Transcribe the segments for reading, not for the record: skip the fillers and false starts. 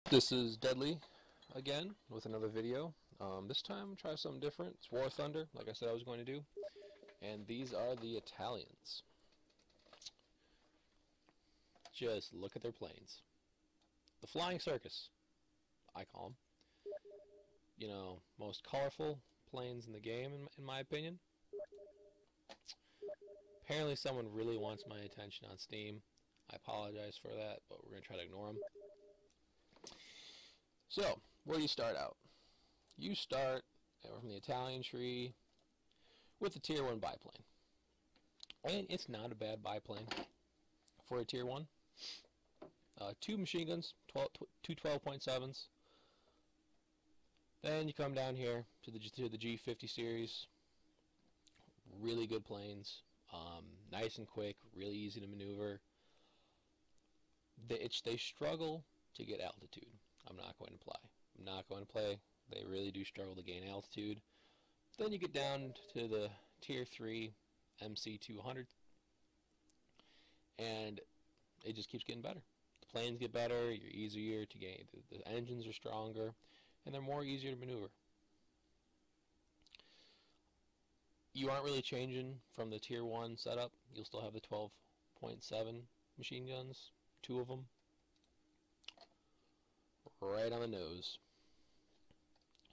This is Deadly again with another video. This time try something different. It's War Thunder, like I said I was going to do. And these are the Italians. Just look at their planes. The Flying Circus, I call them. You know, most colorful planes in the game, in my opinion. Apparently someone really wants my attention on Steam. I apologize for that, but we're going to try to ignore them. So, where do you start out? You start from the Italian tree with the Tier 1 biplane. And it's not a bad biplane for a Tier 1. Two machine guns, two 12.7s. Then you come down here to the G50 series. Really good planes. Nice and quick, really easy to maneuver. They struggle to get altitude. I'm not going to play. They really do struggle to gain altitude. Then you get down to the Tier 3 MC200, and it just keeps getting better. The planes get better, you're easier to gain, the engines are stronger, and they're more easier to maneuver. You aren't really changing from the Tier 1 setup. You'll still have the 12.7 machine guns, two of them, right on the nose.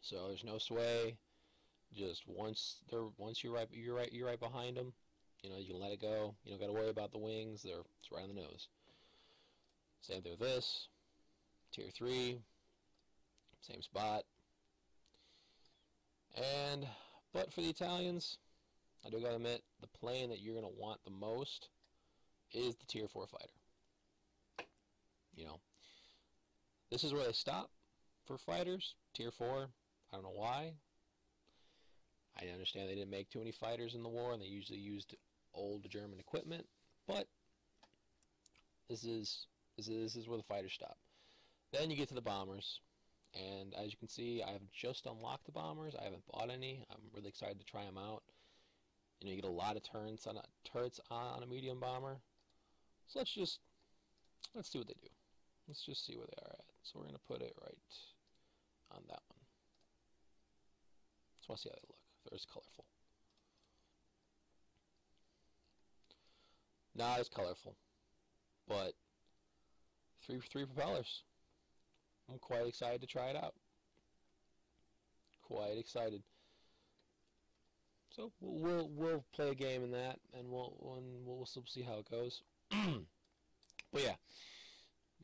So there's no sway. Just once you're right behind them, you know, you can let it go. You don't got to worry about the wings. It's right on the nose. Same thing with this. Tier 3, same spot. But for the Italians, I do gotta admit, the plane that you're gonna want the most is the Tier 4 fighter. You know, this is where they stop for fighters. Tier 4, I don't know why. I understand they didn't make too many fighters in the war, and they usually used old German equipment. But this is where the fighters stop. Then you get to the bombers, and as you can see, I have just unlocked the bombers. I haven't bought any. I'm really excited to try them out. You know, you get a lot of turrets on a medium bomber. So let's see what they do. Let's just see where they are at. So we're going to put it right on that one. Just want to see how they look. If they're as colorful. Not as colorful, but three propellers. I'm quite excited to try it out. Quite excited. So we'll play a game in that, and we'll see how it goes. But yeah.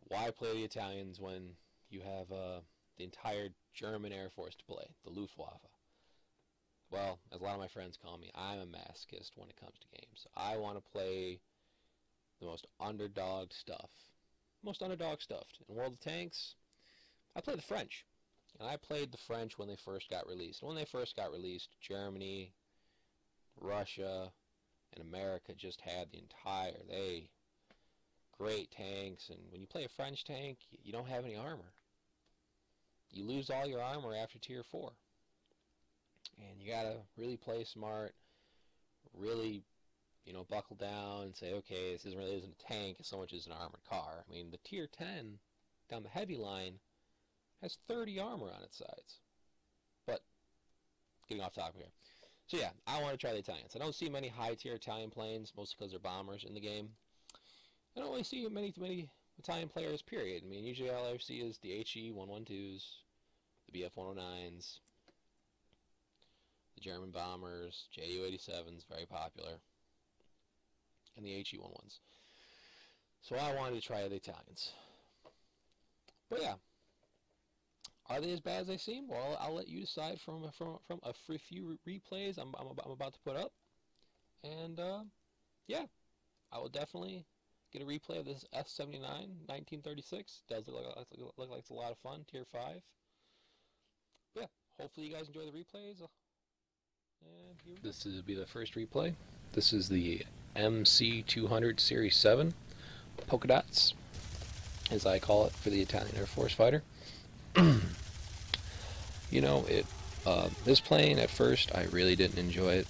Why play the Italians when you have the entire German Air Force to play, the Luftwaffe? Well, as a lot of my friends call me, I'm a masochist when it comes to games. I want to play the most underdog stuff. Most underdog stuffed. In World of Tanks, I play the French. And I played the French when they first got released. When they first got released, Germany, Russia, and America just had great tanks, and when you play a French tank, you don't have any armor. You lose all your armor after Tier 4. And you gotta really play smart, really, you know, buckle down and say, okay, this really isn't a tank so much as an armored car. I mean, the Tier 10 down the heavy line has 30 armor on its sides. But, getting off topic here. So yeah, I want to try the Italians. I don't see many high-tier Italian planes, mostly because they're bombers in the game. I don't really see many Italian players, period. I mean, usually all I ever see is the HE-112s, the BF-109s, the German bombers, Ju-87s, very popular, and the HE-11s. So I wanted to try the Italians. But yeah, are they as bad as they seem? Well, I'll let you decide from a few replays I'm about to put up. And yeah, I will definitely get a replay of this F-79 1936. Does look like it's a lot of fun. Tier 5. But yeah, hopefully you guys enjoy the replays. And this will be the first replay. This is the MC200 Series 7 polka dots, as I call it, for the Italian Air Force fighter. You know, this plane at first I really didn't enjoy it.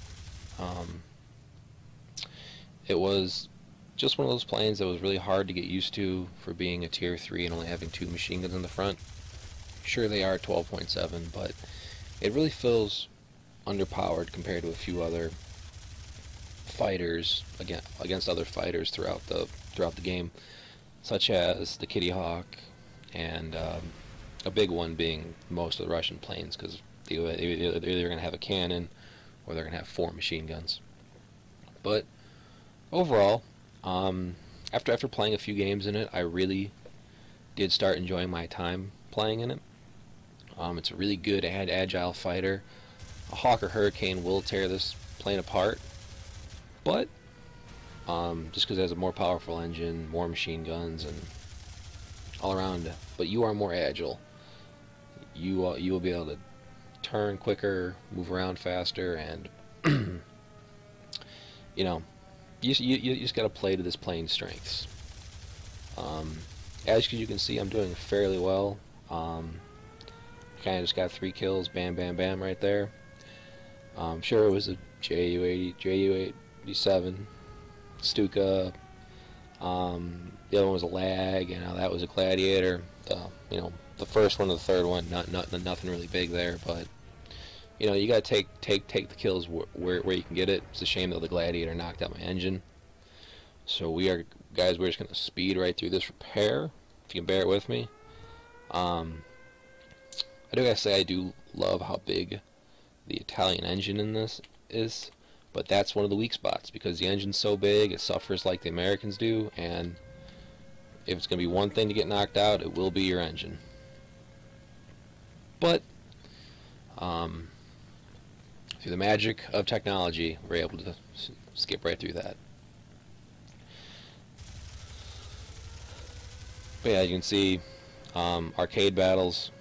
It was just one of those planes that was really hard to get used to for being a tier 3 and only having 2 machine guns in the front. Sure, they are 12.7, but it really feels underpowered compared to a few other fighters against other fighters throughout the game, such as the Kitty Hawk, and a big one being most of the Russian planes, because they're either going to have a cannon or they're going to have 4 machine guns. But overall, after playing a few games in it, I really did start enjoying my time playing in it. It's a really good agile fighter. A Hawk or Hurricane will tear this plane apart, but just because it has a more powerful engine, more machine guns, and all around, but you are more agile. You will be able to turn quicker, move around faster, and you know, you just got to play to this plane's strengths. As you can see, I'm doing fairly well. Kind of just got 3 kills, bam, bam, bam, right there. Sure, it was a Ju-80, Ju-87, Stuka. The other one was a Lag, and that was a Gladiator. The first one and the third one, nothing really big there, but you gotta take the kills where you can get it. It's a shame that the Gladiator knocked out my engine. So we're just gonna speed right through this repair. If you can bear it with me. I do gotta say I do love how big the Italian engine in this is, but that's one of the weak spots because the engine's so big it suffers like the Americans do, and if it's gonna be one thing to get knocked out, it will be your engine. But through the magic of technology, we're able to skip right through that. But yeah, you can see arcade battles.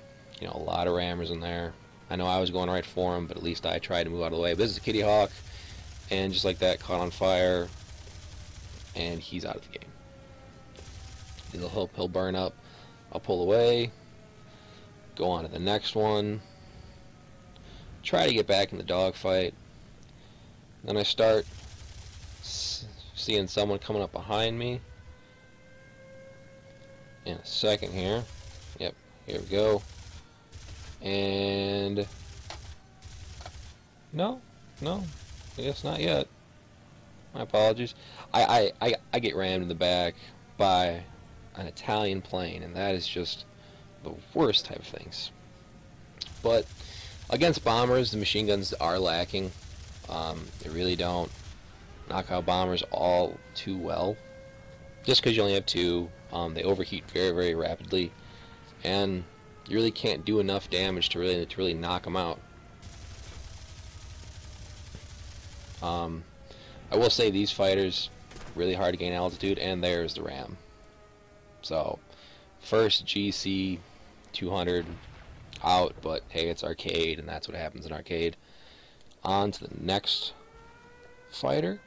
A lot of rammers in there. I know I was going right for him, but at least I tried to move out of the way. But this is a Kitty Hawk, and just like that, caught on fire, and he's out of the game. He'll burn up. I'll pull away, go on to the next one, try to get back in the dogfight. Then I start seeing someone coming up behind me. In a second here. Yep, here we go. And no, I guess not yet. My apologies. I get rammed in the back by an Italian plane, and that is just the worst type of things. But against bombers, the machine guns are lacking. They really don't knock out bombers all too well. Just because you only have 2, they overheat very, very rapidly, and you really can't do enough damage to really knock them out. I will say these fighters really hard to gain altitude, and there's the ram. So first GC 200 out, but hey, it's arcade, and that's what happens in arcade. On to the next fighter.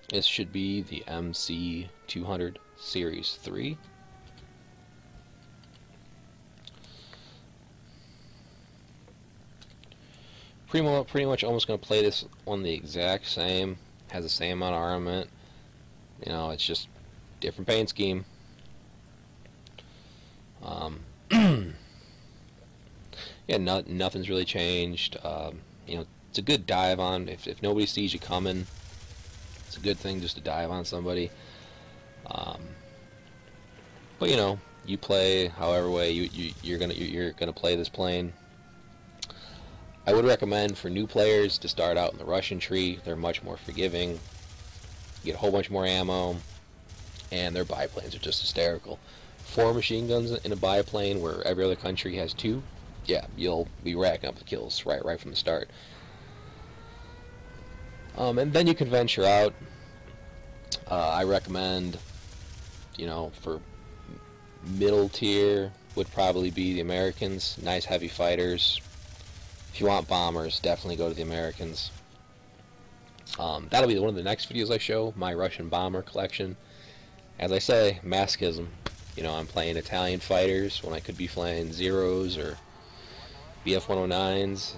This should be the MC 200 Series 3. Pretty much almost going to play this one the exact same. Has the same amount of armament. It's just different paint scheme. Yeah, nothing's really changed. It's a good dive on. If nobody sees you coming, it's a good thing just to dive on somebody. But you play however way you're gonna play this plane. I would recommend for new players to start out in the Russian tree. They're much more forgiving. You get a whole bunch more ammo, and their biplanes are just hysterical. 4 machine guns in a biplane where every other country has 2. Yeah, you'll be racking up the kills right from the start. And then you can venture out. I recommend, for middle tier would probably be the Americans. Nice heavy fighters. If you want bombers, definitely go to the Americans. That'll be one of the next videos I show, my Russian bomber collection. As I say, masochism. I'm playing Italian fighters when I could be flying Zeros or BF-109s,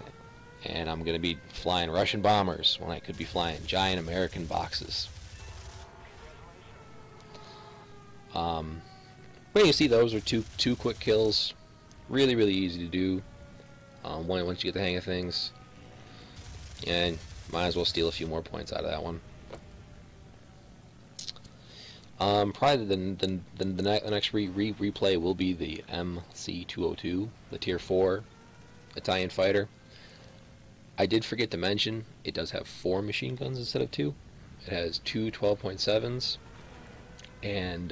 and I'm going to be flying Russian bombers when I could be flying giant American boxes. But you see, those are two quick kills. Really, really easy to do once you get the hang of things. And might as well steal a few more points out of that one. Probably the next replay will be the MC202, the Tier 4 Italian fighter. I did forget to mention, it does have 4 machine guns instead of 2. It has 2 12.7s and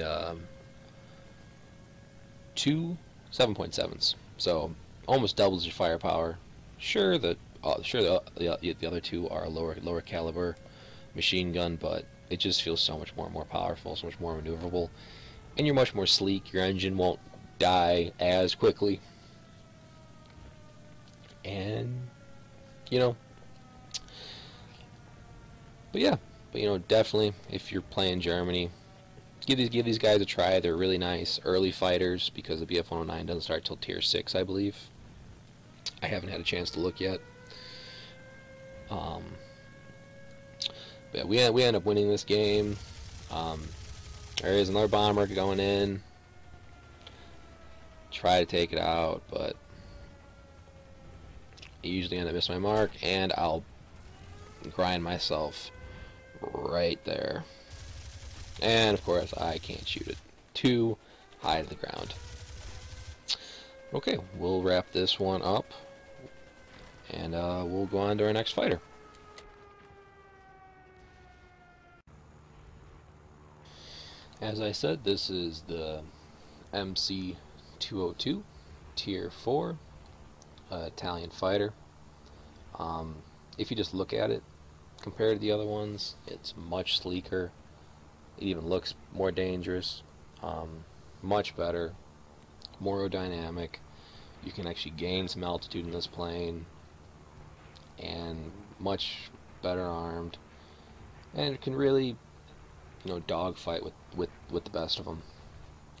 2 7.7s. So almost doubles your firepower. Sure, the other 2 are lower caliber machine gun, but it just feels so much more powerful, so much more maneuverable, and you're much more sleek. Your engine won't die as quickly, and definitely if you're playing Germany, give these guys a try. They're really nice early fighters because the Bf-109 doesn't start till Tier 6, I believe. I haven't had a chance to look yet. But we end up winning this game. There is another bomber going in. Try to take it out, but I usually end up missing my mark, and I'll grind myself right there. And of course, I can't shoot it. Too high to the ground. Okay, we'll wrap this one up, and we'll go on to our next fighter. As I said, this is the MC202 Tier 4 Italian fighter. If you just look at it, compared to the other ones, it's much sleeker. It even looks more dangerous, much better, more aerodynamic. You can actually gain some altitude in this plane, and much better armed, and it can really, dogfight with the best of them,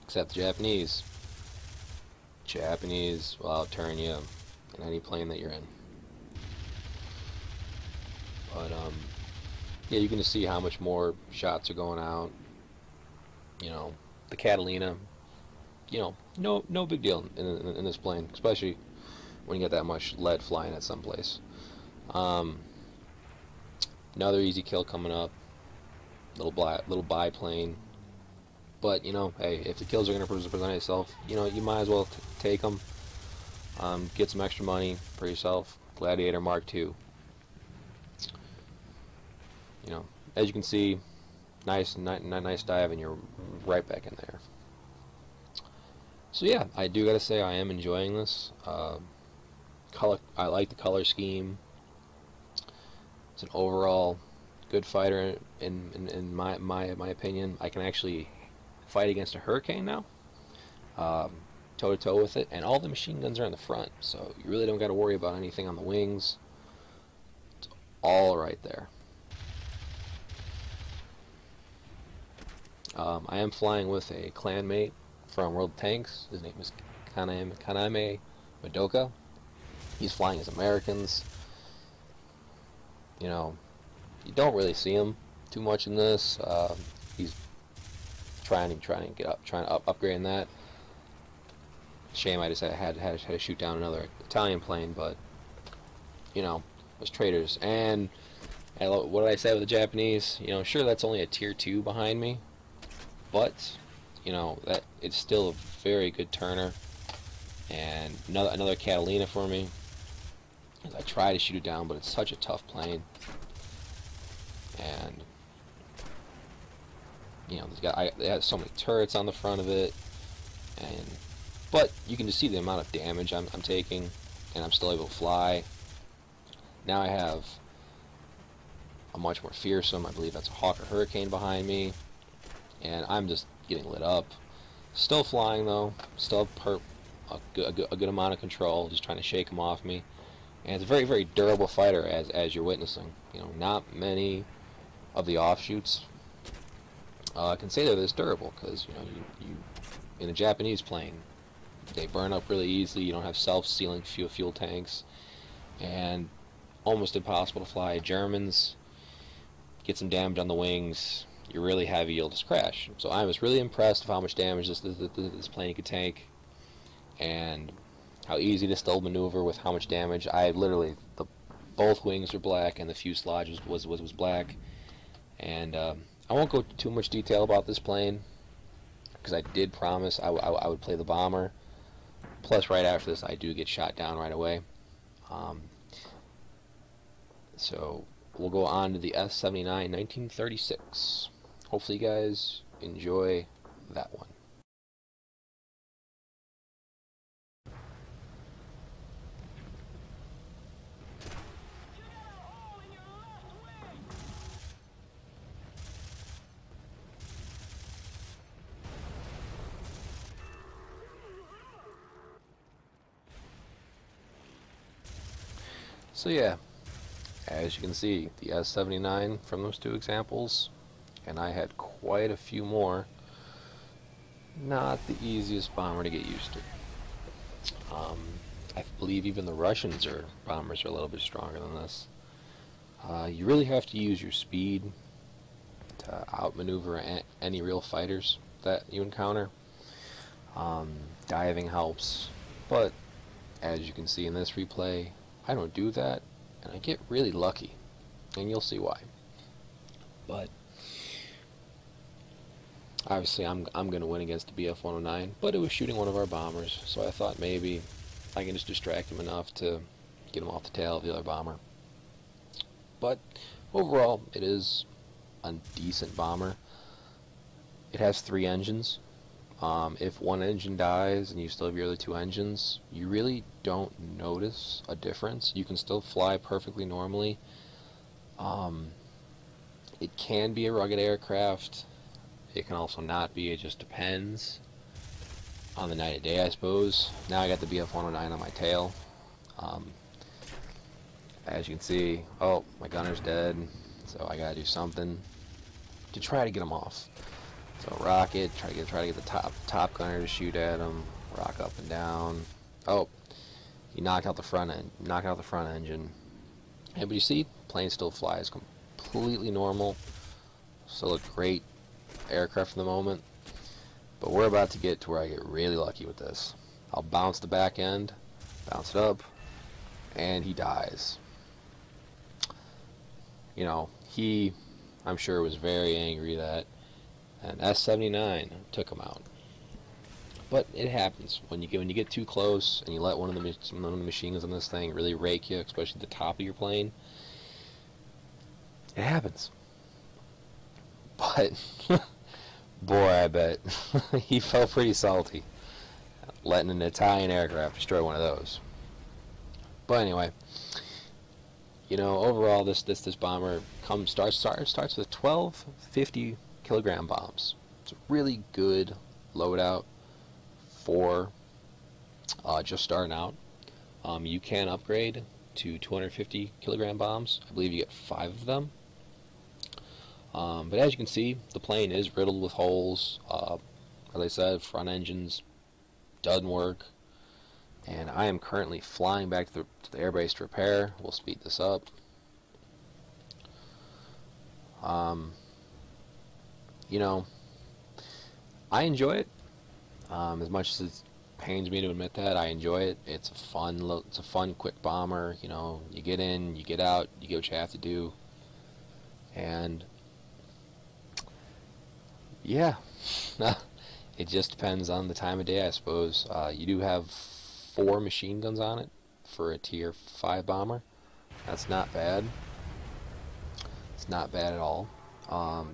except the Japanese. Japanese will out-turn you in any plane that you're in. But yeah, you can just see how much more shots are going out. The Catalina, no big deal in this plane, especially when you get that much lead flying at someplace. Another easy kill coming up. Little biplane. But hey, if the kills are going to present itself, you might as well take them. Get some extra money for yourself. Gladiator Mark II. As you can see, nice dive, and you're right back in there. So yeah, I do gotta say I am enjoying this. I like the color scheme. It's an overall good fighter in my opinion. I can actually fight against a Hurricane now, toe to toe with it, and all the machine guns are in the front, so you really don't got to worry about anything on the wings. It's all right there. I am flying with a clanmate from World of Tanks. His name is Kaname Madoka. He's flying as Americans. You don't really see him too much in this. He's trying to upgrade that. Shame I just had to shoot down another Italian plane, but those traitors. And what did I say with the Japanese? Sure, that's only a Tier 2 behind me, but that it's still a very good turner. And another Catalina for me. As I try to shoot it down, but it's such a tough plane. And it has so many turrets on the front of it, but you can just see the amount of damage I'm taking, and I'm still able to fly. Now I have a much more fearsome, I believe that's a Hawker Hurricane behind me, and I'm just getting lit up. Still flying though, still a good amount of control, just trying to shake them off me. And it's a very, very durable fighter, as you're witnessing. Not many of the offshoots can say they're this durable, because you in a Japanese plane, they burn up really easily. You don't have self-sealing fuel tanks, and almost impossible to fly. Germans get some damage on the wings. You're really heavy, you'll just crash. So I was really impressed with how much damage this plane could take, and how easy to still maneuver with how much damage. I literally, both wings were black and the fuselage was black. And I won't go too much detail about this plane, because I did promise I would play the bomber. Plus, right after this, I do get shot down right away. So we'll go on to the S-79 1936. Hopefully you guys enjoy that one. So yeah, as you can see, the S-79 from those two examples, and I had quite a few more, not the easiest bomber to get used to. I believe even the Russians bombers are a little bit stronger than this. You really have to use your speed to outmaneuver any real fighters that you encounter. Diving helps, but as you can see in this replay, I don't do that, and I get really lucky, and you'll see why. But obviously I'm going to win against the Bf-109, but it was shooting one of our bombers, so I thought maybe I can just distract him enough to get him off the tail of the other bomber. But overall, it is a decent bomber. It has 3 engines. If one engine dies and you still have your other 2 engines, you really don't notice a difference. You can still fly perfectly normally. It can be a rugged aircraft. It can also not be. It just depends on the night of day, I suppose. Now I got the Bf-109 on my tail. As you can see, oh, my gunner's dead, so I gotta do something to try to get him off. So rocket, try to get the top gunner to shoot at him. Rock up and down. Oh, he knocked out the front end. Knocked out the front engine. And but you see, plane still flies completely normal. Still a great aircraft for the moment. But we're about to get to where I get really lucky with this. I'll bounce the back end, bounce it up, and he dies. You know, I'm sure was very angry that an S-79 took him out. But it happens when you get too close and you let one of the machine guns on this thing really rake you, especially the top of your plane. It happens. But boy, I bet he felt pretty salty letting an Italian aircraft destroy one of those. But anyway, you know, overall this bomber starts with 12 50-kilogram bombs. It's a really good loadout for just starting out. You can upgrade to 250-kilogram bombs. I believe you get 5 of them. But as you can see, the plane is riddled with holes. As I said, front engines doesn't work. And I am currently flying back to the airbase to repair. We'll speed this up. You know, I enjoy it. As much as it pains me to admit that, I enjoy it. It's a fun, quick bomber. You know, you get in, you get out, you get what you have to do, and yeah, it just depends on the time of day, I suppose. You do have 4 machine guns on it for a tier 5 bomber. That's not bad. It's not bad at all.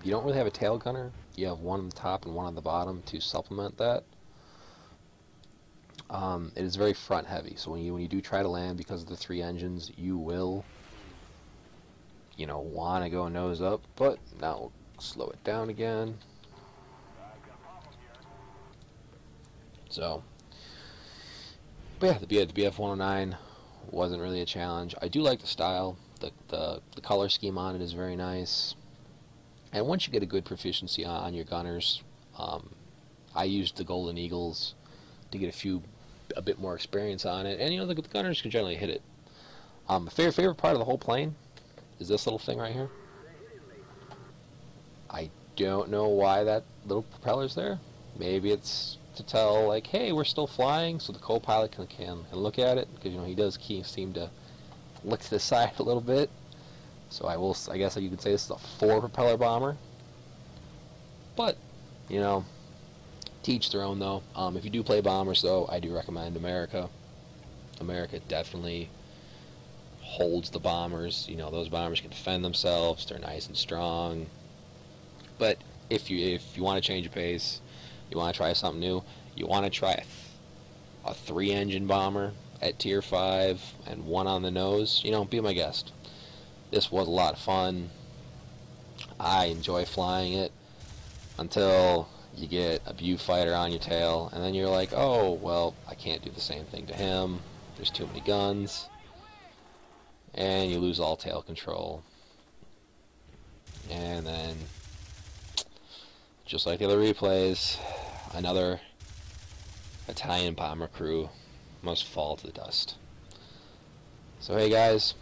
You don't really have a tail gunner. You have one on the top and one on the bottom to supplement that. It is very front heavy, so when you do try to land, because of the 3 engines, you will, you know, want to go nose up. But now we'll slow it down again. So, but yeah, the Bf-109 wasn't really a challenge. I do like the style. The color scheme on it is very nice. And once you get a good proficiency on your gunners, I used the Golden Eagles to get a bit more experience on it. And you know, the gunners can generally hit it. My favorite part of the whole plane is this little thing right here. I don't know why that little propeller's there. Maybe it's to tell, like, hey, we're still flying, so the co-pilot can look at it, because, you know, he does seem to look to the side a little bit. So I guess you could say this is a 4-propeller bomber. But, you know, to each their own, though. If you do play bombers, though, I do recommend America. America definitely holds the bombers. You know, those bombers can defend themselves. They're nice and strong. But if you want to change your pace, you want to try something new, you want to try a 3-engine bomber at Tier 5 and 1 on the nose, you know, be my guest. This was a lot of fun. I enjoy flying it until you get a viewfighter on your tail, and then you're like, oh, well, I can't do the same thing to him. There's too many guns. And you lose all tail control. And then, just like the other replays, another Italian bomber crew must fall to the dust. So hey guys,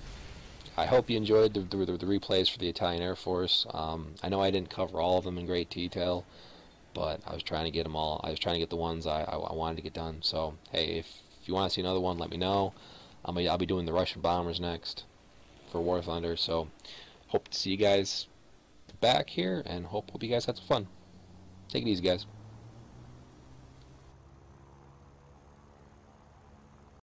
I hope you enjoyed the replays for the Italian Air Force. I know I didn't cover all of them in great detail, but I was trying to get them all. I was trying to get the ones I wanted to get done. So hey, if you want to see another one, let me know. I'll be doing the Russian bombers next for War Thunder. So hope to see you guys back here, and hope you guys had some fun. Take it easy, guys.